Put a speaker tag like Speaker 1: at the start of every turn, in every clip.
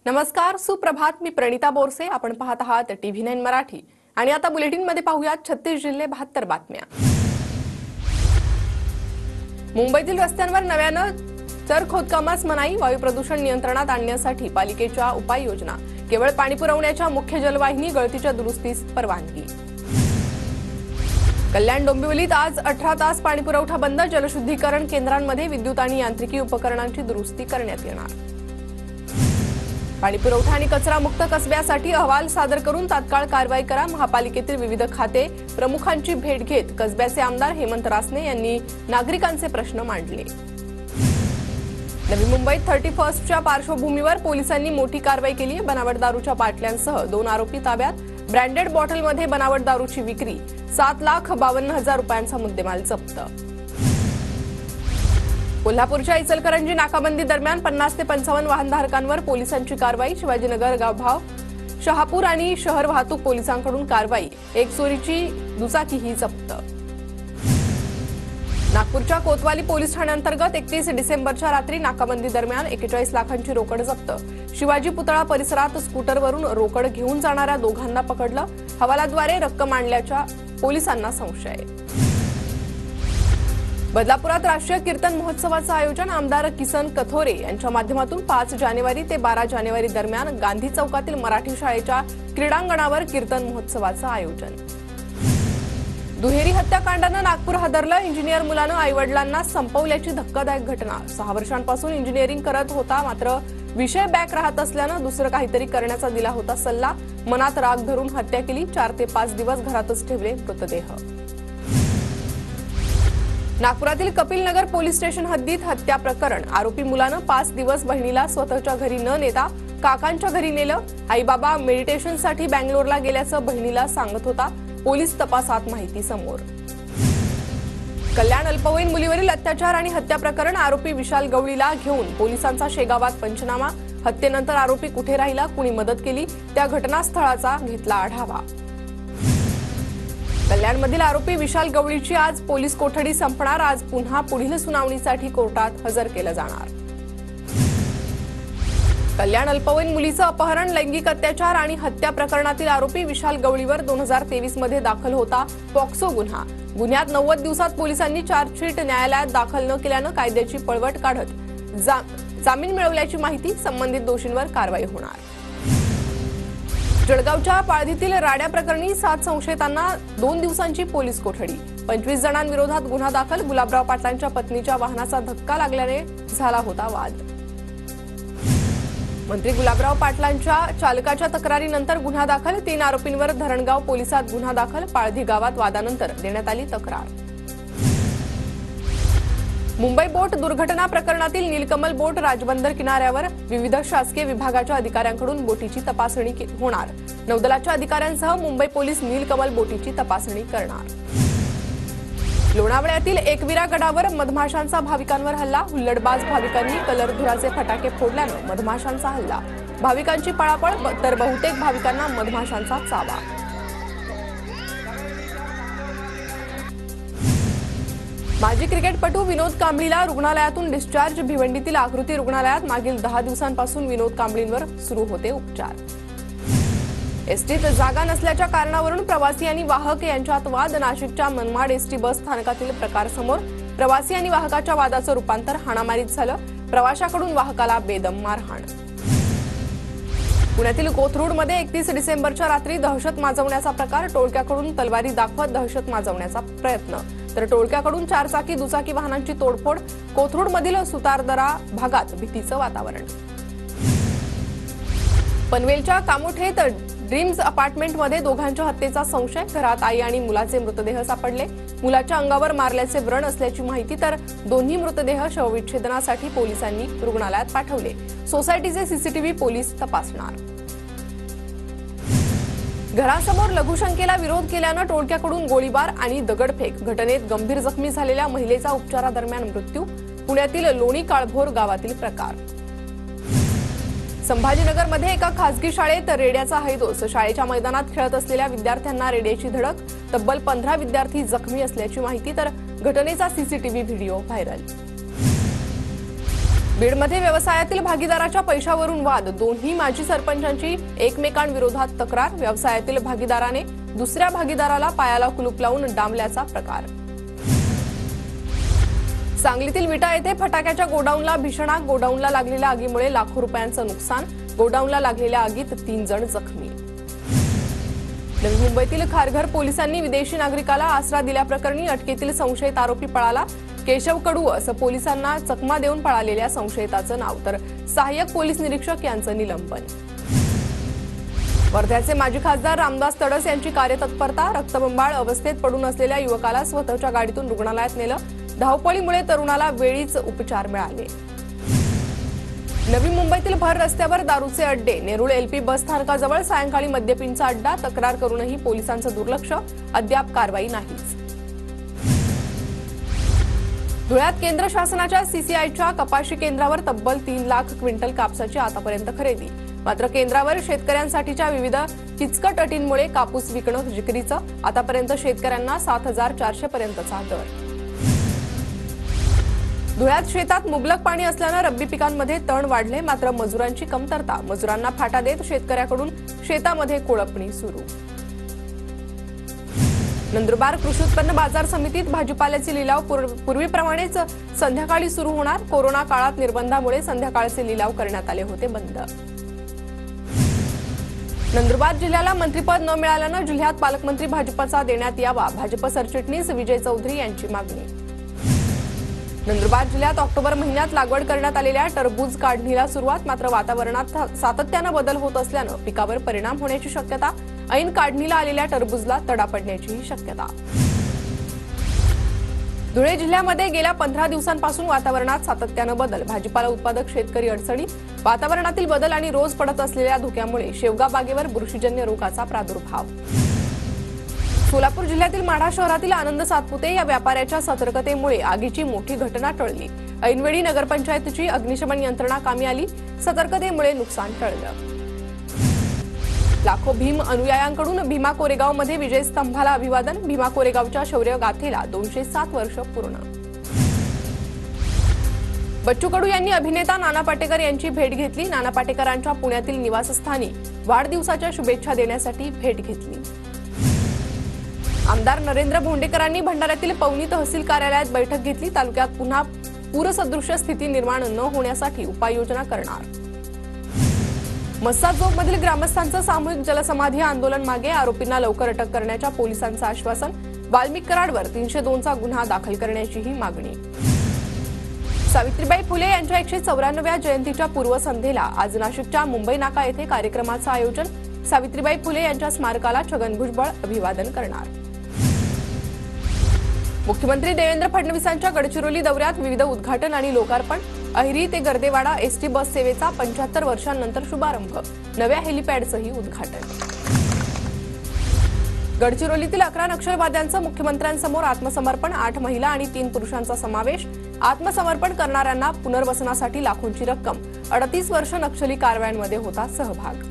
Speaker 1: नमस्कार, सुप्रभात. मी प्रणिता बोरसे. आपण पाहत आहात TV9 मराठी आणि आता बुलेटिन मध्ये पाहूयात 36 जिल्हे 72 बातम्या. मुंबईतील रस्त्यांवर नव्यानं चर खोदकामास मनाई. वायू प्रदूषण नियंत्रणात आणण्यासाठी पालिकेच्या उपाययोजना. केवळ पाणी पुरवण्याच्या मुख्य जलवाहिनी गळतीच्या दुरुस्तीस परवानगी. कल्याण डोंबिवलीत आज 18 तास पाणीपुरवठा बंद. जलशुद्धीकरण केंद्रांमध्ये विद्युत आणि यांत्रिकी उपकरणांची दुरुस्ती करण्यात येणार. पाणीपुरवठा आणि कचरा मुक्त कसब्यासाठी अहवाल सादर करून तात्काळ कारवाई करा. महापालिकेतील विविध खाते प्रमुखांची भेट घेत कसब्याचे आमदार हेमंत रासने यांनी नागरिकांचे प्रश्न मांडले. नवी मुंबईत 31च्या पार्श्वभूमीवर पोलिसांनी मोठी कारवाई केली. बनावट दारूच्या बाटल्यांसह 2 आरोपी ताब्यात. ब्रँडेड बॉटलमध्ये बनावट दारूची विक्री. 7,52,000 रुपयांचा मुद्देमाल जप्त. कोल्हापूरच्या इचलकरंजी नाकाबंदी दरम्यान 50 ते 55 वाहनधारकांवर पोलिसांची कारवाई. शिवाजीनगर, गावभाव, शहापूर आणि शहर वाहतूक पोलिसांकडून कारवाई. एक चोरीची दुचाकीही जप्त. नागपूरच्या कोतवाली पोलीस ठाण्याअंतर्गत 31 डिसेंबरच्या रात्री नाकाबंदी दरम्यान 41 लाखांची रोकड जप्त. शिवाजी पुतळा परिसरात स्कूटरवरून रोकड घेऊन जाणाऱ्या दोघांना पकडलं. हवालाद्वारे रक्कम आणल्याच्या पोलिसांना संशय. बदलापुरात राष्ट्रीय कीर्तन महोत्सवाचं आयोजन. आमदार किसन कथोरे यांच्या माध्यमातून 5 जानेवारी ते 12 जानेवारी दरम्यान गांधी चौकातील मराठी शाळेच्या क्रीडांगणावर कीर्तन महोत्सवाचं आयोजन. दुहेरी हत्याकांडानं नागपूर हादरलं. इंजिनियर मुलानं आईवडिलांना संपवल्याची धक्कादायक घटना. 6 वर्षांपासून इंजिनिअरिंग करत होता, मात्र विषय बॅक राहत असल्यानं दुसरं काहीतरी करण्याचा दिला होता सल्ला. मनात राग धरून हत्या केली. 4 ते 5 दिवस घरातच ठेवले मृतदेह. नागपुरातील कपिलनगर पोलीस स्टेशन हद्दीत हत्या प्रकरण. आरोपी मुलानं 5 दिवस बहिणीला स्वतःच्या घरी न नेता काकांच्या घरी नेलं. आई बाबा मेडिटेशनसाठी बँगलोरला गेल्याचं बहिणीला सांगत होता. पोलीस तपासात माहिती समोर. कल्याण अल्पवयीन मुलीवरील अत्याचार आणि हत्या प्रकरण. आरोपी विशाल गवळीला घेऊन पोलिसांचा शेगावात पंचनामा. हत्येनंतर आरोपी कुठे राहिला, कुणी मदत केली, त्या घटनास्थळाचा घेतला आढावा. कल्याणमधील आरोपी विशाल गवळीची आज पोलीस कोठडी संपणार. आज पुन्हा पुढील सुनावणीसाठी कोर्टात हजर केलं जाणार. कल्याण अल्पवयीन मुलीचं अपहरण, लैंगिक अत्याचार आणि हत्या प्रकरणातील आरोपी विशाल गवळीवर 2023 मध्ये दाखल होता पॉक्सो गुन्हा. गुन्ह्यात 90 दिवसात पोलिसांनी चार्जशीट न्यायालयात दाखल न केल्यानं कायद्याची पळवट काढत जामीन मिळवल्याची माहिती. संबंधित दोषींवर कारवाई होणार. जळगावच्या पाळधीतील राड्या प्रकरणी 7 संशयितांना 2 दिवसांची पोलीस कोठडी. 25 जणांविरोधात गुन्हा दाखल. गुलाबराव पाटलांच्या पत्नीच्या वाहनाचा धक्का लागल्याने झाला होता वाद. मंत्री गुलाबराव पाटलांच्या चालकाच्या तक्रारीनंतर गुन्हा दाखल. 3 आरोपींवर धरणगाव पोलिसात गुन्हा दाखल. पाळधी गावात वादानंतर देण्यात आली तक्रार. मुंबई बोट दुर्घटना प्रकरणातील नीलकमल बोट राजबंदर किनाऱ्यावर विविध शासकीय विभागाच्या अधिकाऱ्यांकडून बोटीची तपासणी होणार. नौदलाच्या अधिकाऱ्यांसह मुंबई पोलीस नीलकमल बोटीची तपासणी करणार. लोणावळ्यातील एकविरा गडावर मधमाशांचा भाविकांवर हल्ला. हुल्लडबाज भाविकांनी कलरधुराचे फटाके फोडल्यानं मधमाशांचा हल्ला. भाविकांची पळापळ, तर बहुतेक भाविकांना मधमाशांचा चावा. माजी क्रिकेटपटू विनोद कांबळीला रुग्णालयातून डिस्चार्ज. भिवंडीतील आकृती रुग्णालयात मागील 10 दिवसांपासून विनोद कांबळींवर सुरू होते उपचार. एसटीत जागा नसल्याच्या कारणावरून प्रवासी आणि वाहक यांच्यात वाद. नाशिकच्या मनमाड एसटी बस स्थानकातील प्रकार समोर. प्रवासी आणि वाहकाच्या वादाचं रूपांतर हाणामारीत झालं. प्रवाशाकडून वाहकाला बेदम मारहाण. पुण्यातील कोथरूडमध्ये 31 डिसेंबरच्या रात्री दहशत माजवण्याचा प्रकार. टोळक्याकडून तलवारी दाखवत दहशत माजवण्याचा प्रयत्न, तर टोळक्याकडून 4 चाकी दुचाकी वाहनांची तोडफोड. कोथरूडमधील सुतारदरा भागात भीतीचं वातावरण. पनवेलच्या कामोठेत ड्रीम्स अपार्टमेंटमध्ये दोघांच्या हत्येचा संशय. घरात आई आणि मुलाचे मृतदेह सापडले. मुलाच्या अंगावर मारल्याचे व्रण असल्याची माहिती, तर दोन्ही मृतदेह शवविच्छेदनासाठी पोलिसांनी रुग्णालयात पाठवले. सोसायटीचे सीसीटीव्ही पोलीस तपासणार. घरासमोर लघुशंकेला विरोध केल्यानं टोळक्याकडून गोळीबार आणि दगडफेक. घटनेत गंभीर जखमी झालेल्या महिलेचा उपचारादरम्यान मृत्यू. पुण्यातील लोणी काळभोर गावातील प्रकार. संभाजीनगरमध्ये एका खासगी शाळेत रेड्याचा हैदोस. शाळेच्या मैदानात खेळत असलेल्या विद्यार्थ्यांना रेड्याची धडक. तब्बल 15 विद्यार्थी जखमी असल्याची माहिती, तर घटनेचा सीसीटीव्ही व्हिडिओ व्हायरल. बीडमध्ये व्यवसायातील भागीदाराच्या पैशावरून वाद, दोन्ही माजी सरपंचांची एकमेकांविरोधात तक्रार, व्यवसायातील भागीदाराने दुसऱ्या भागीदाराला पायाला कुलूप लावून डांबल्याचा प्रकार. सांगलीतील विटा येथे फटाक्याच्या गोडाऊनला भीषण आग, गोडाऊनला लागलेल्या आगीमुळे लाखो रुपयांचं नुकसान, गोडाऊनला लागलेल्या आगीत 3 जण जखमी. नवी मुंबईतील खारघर पोलिसांनी विदेशी नागरिकाला आसरा दिल्याप्रकरणी अटकेतील संशयित आरोपी पळाला. केशव कडू असं पोलिसांना चकमा देऊन पळालेल्या संशयिताचं नाव, तर सहाय्यक पोलीस निरीक्षक यांचं निलंबन. वर्ध्याचे माजी खासदार रामदास तडस यांची कार्यतत्परता, रक्तबंबाळ अवस्थेत पडून असलेल्या युवकाला स्वतःच्या गाडीतून रुग्णालयात नेलं. धावपळीमुळे तरुणाला वेळीच उपचार मिळाले. नवी मुंबईतील भर रस्त्यावर दारूचे अड्डे, नेरुळ एलपी बस स्थानकाजवळ सायंकाळी मद्यपींचा अड्डा, तक्रार करूनही पोलिसांचं दुर्लक्ष, अद्याप कारवाई नाहीच. धुळ्यात केंद्र शासनाच्या सीसीआयच्या कपाशी केंद्रावर तब्बल 3 लाख क्विंटल कापसाची आतापर्यंत खरेदी. मात्र केंद्रावर शेतकऱ्यांसाठीच्या विविध किचकट अटींमुळे कापूस विकणं जिकिरीचं. आतापर्यंत शेतकऱ्यांना 7,400 पर्यंतचा दर. धुळ्यात शेतात मुबलक पाणी असल्यानं रब्बी पिकांमध्ये तण वाढले, मात्र मजुरांची कमतरता. मजुरांना फाटा देत शेतकऱ्याकडून शेतामध्ये कोळपणी सुरू. नंदुरबार कृषी उत्पन्न बाजार समितीत भाजीपाल्याचे लिलाव पूर्वीप्रमाणेच संध्याकाळी सुरू होणार. कोरोना काळात निर्बंधामुळे संध्याकाळचे लिलाव करण्यात आले होते बंद. नंदुरबार जिल्ह्याला मंत्रिपद न मिळाल्यानं जिल्ह्यात पालकमंत्री भाजपचा देण्यात यावा, भाजप सरचिटणीस विजय चौधरी यांची मागणी. नंदुरबार जिल्ह्यात ऑक्टोबर महिन्यात लागवड करण्यात आलेल्या टरबूज काढणीला सुरुवात, मात्र वातावरणात सातत्यानं बदल होत असल्यानं पिकावर परिणाम होण्याची शक्यता. ऐन काढणीला आलेल्या टरबूजला तडा पडण्याचीही शक्यता. धुळे जिल्ह्यामध्ये गेल्या 15 दिवसांपासून वातावरणात सातत्यानं बदल, भाजीपाला उत्पादक शेतकरी अडचणीत. वातावरणातील बदल आणि रोज पडत असलेल्या धुक्यामुळे शेवगा बागेवर बुरशीजन्य रोगाचा प्रादुर्भाव. सोलापूर जिल्ह्यातील माढा शहरातील आनंद सातपुते या व्यापाऱ्याच्या सतर्कतेमुळे आगीची मोठी घटना टळली. ऐनवेळी नगरपंचायतीची अग्निशमन यंत्रणा कामी आली, सतर्कतेमुळे नुकसान टळलं. लाखो भीम अनुयायांकडून भीमा कोरेगावमध्ये विजय स्तंभाला अभिवादन, भीमा कोरेगावच्या शौर्य गाथेला 207 वर्ष पूर्ण. बच्चू कडू यांनी अभिनेता नाना पाटेकर यांची भेट घेतली. नाना पाटेकरांच्या पुण्यातील निवासस्थानी वाढदिवसाच्या शुभेच्छा देण्यासाठी भेट घेतली. आमदार नरेंद्र भोंडेकरांनी भंडाऱ्यातील पवनी तहसील कार्यालयात बैठक घेतली. तालुक्यात पुन्हा पूरसदृश्य स्थिती निर्माण न होण्यासाठी उपाययोजना करणार. मस्साजोगमधील ग्रामस्थांचं सामूहिक जलसमाधी आंदोलन मागे, आरोपींना लवकर अटक करण्याच्या पोलिसांचं आश्वासन. वाल्मिक कराडवर 302चा गुन्हा दाखल करण्याचीही मागणी. सावित्रीबाई फुले यांच्या 194व्या जयंतीच्या पूर्वसंध्येला आज नाशिकच्या मुंबई नाका येथे कार्यक्रमाचं आयोजन. सावित्रीबाई फुले यांच्या स्मारकाला छगन भुजबळ अभिवादन करणार. मुख्यमंत्री देवेंद्र फडणवीसांच्या गडचिरोली दौऱ्यात विविध उद्घाटन आणि लोकार्पण. अहिरी ते गर्देवाडा एसटी बस सेवेचा 75 वर्षांनंतर शुभारंभ, नव्या हेलिपॅडचंही उद्घाटन. गडचिरोलीतील 11 नक्षलवाद्यांचं मुख्यमंत्र्यांसमोर आत्मसमर्पण, 8 महिला आणि 3 पुरुषांचा समावेश. आत्मसमर्पण करणाऱ्यांना पुनर्वसनासाठी लाखोंची रक्कम, 38 वर्ष नक्षली कारवायांमध्ये होता सहभाग.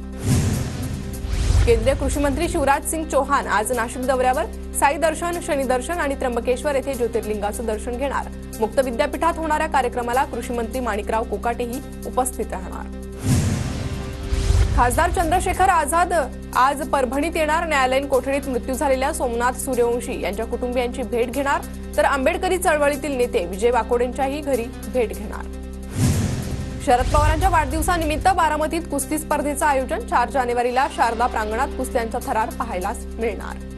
Speaker 1: केंद्रीय कृषी मंत्री शिवराज सिंग चौहान आज नाशिक दौऱ्यावर. साई दर्शन, शनी दर्शन आणि त्र्यंबकेश्वर येथे ज्योतिर्लिंगाचं दर्शन घेणार. मुक्त विद्यापीठात होणाऱ्या कार्यक्रमाला कृषी मंत्री माणिकराव कोकाटेही उपस्थित राहणार. खासदार चंद्रशेखर आझाद आज परभणीत येणार. न्यायालयीन कोठडीत मृत्यू झालेल्या सोमनाथ सूर्यवंशी यांच्या कुटुंबियांची भेट घेणार, तर आंबेडकरी चळवळीतील नेते विजय वाकोडेंच्याही घरी भेट घेणार. शरद पवारांच्या वाढदिवसानिमित्त बारामतीत कुस्ती स्पर्धेचं आयोजन. 4 जानेवारीला शारदा प्रांगणात कुस्त्यांचा थरार पाहायला मिळणार.